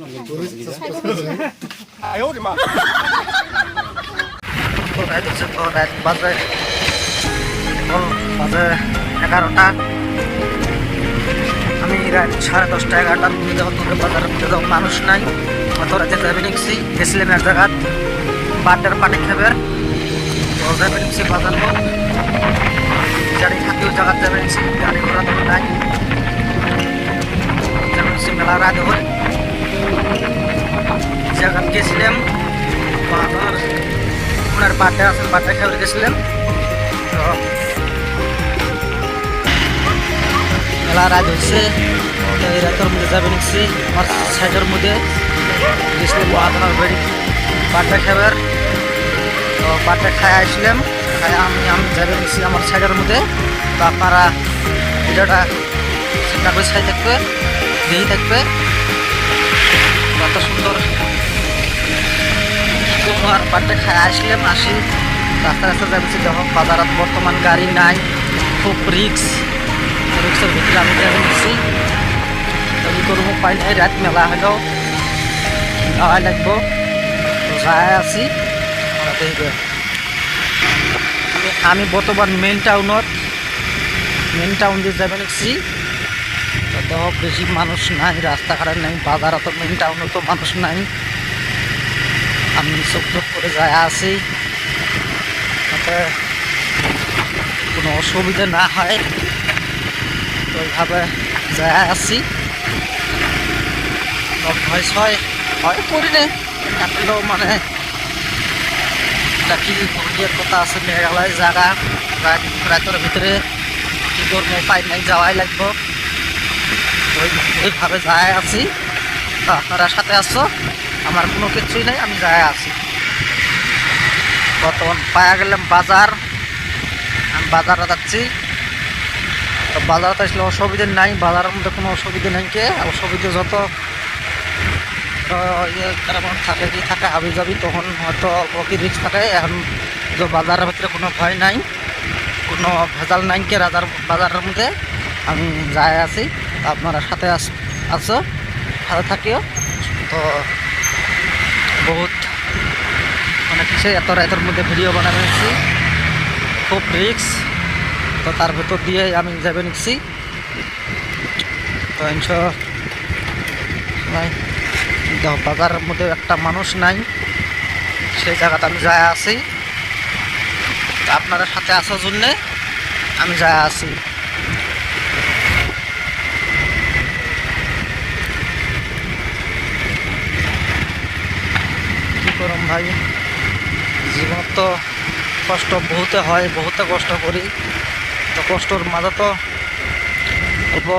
哎呦我的妈！ বাজে 11টা। আমি রাত 10:30 11টার মধ্যে যখন বাজারের মধ্যে যখন মানুষ নাই অত রাতে যাবে নিচ্ছি গেছিলাম এক জায়গা বাটার পানি খাবে তো যাবে নিচ্ছি বাজার গাড়ি থাকিও জায়গা যাবে নিচ্ছি গাড়ি ঘোড়া তো নাই যাবে নিচ্ছি মেলা রাত হয় জায়গা গেছিলাম বাজার ওনার বাটা আছে বাটা খাবে গেছিলাম তো মেলা রাত হয়েছে এই রাতের মধ্যে যাবে নিচ্ছি আমার সাইডের মধ্যে গেছিলাম আপনার বাড়ি বাটা খাবার তো বাটা খাই আসলাম খাই আমি যাবে নিচ্ছি আমার সাইডের মধ্যে তো আপনারা ভিডিওটা চিন্তা করে ছাই থাকবে দিয়েই থাকবে কত সুন্দর আর বাটা খাই আসলাম আসি রাস্তা রাস্তা যাবেছি যখন বাজারত বর্তমান গাড়ি নাই খুব রিক্সের ভিতরে আমি যাবে নিচ্ছি তবে করবো পাই নাই রাত মেলা হলেও যাওয়াই লাগবো তো যাই আছি আমি বর্তমান মেইন টাউন দিয়ে যাবে নিচ্ছি তো বেশি মানুষ নাই রাস্তাঘাটে নাই বাজারত মেইন টাউনে তো মানুষ নাই আমি চোখ করে যাই আছি যাতে কোনো অসুবিধা না হয় তো এইভাবে যাই আছি ভয় ছয় হয় করি না থাকলেও মানে এটা কি ভুলিয়ার কথা আছে মেঘালয় জায়গা রাতের ভিতরে কি করবো উপায় নাই যাওয়াই লাগবো ওইভাবে যাই আছি তো আপনারা সাথে আসছো আমার কোনো কিছুই নাই আমি যাই আছি বর্তমান পায়া গেলাম বাজার আমি বাজারে যাচ্ছি তো বাজারতে আসলে অসুবিধা নাই বাজারের মধ্যে কোনো অসুবিধা নাই কে অসুবিধা যত কারণ থাকে কি থাকে আবি যাবি তখন হয়তো অল্প রিক্স থাকে এখন তো বাজারের ভিতরে কোনো ভয় নাই কোনো ভেজাল নাই কে বাজারের মধ্যে আমি যাই আছি আপনারা সাথে আছো সাথে থাকিও তো বহুত মানে কিছু এত রাতের মধ্যে ভিডিও বানাচ্ছি খুব রিক্স তো তার ভেতর দিয়ে আমি যাবে নিচ্ছি তো বাজারের মধ্যে একটা মানুষ নাই সেই জায়গাতে আমি যাই আছি আপনারা সাথে আসার জন্যে আমি যাই আছি কি করম ভাই জীবন তো কষ্ট বহুতে হয় বহুতে কষ্ট করি তো কষ্টর মাঝে তো অল্প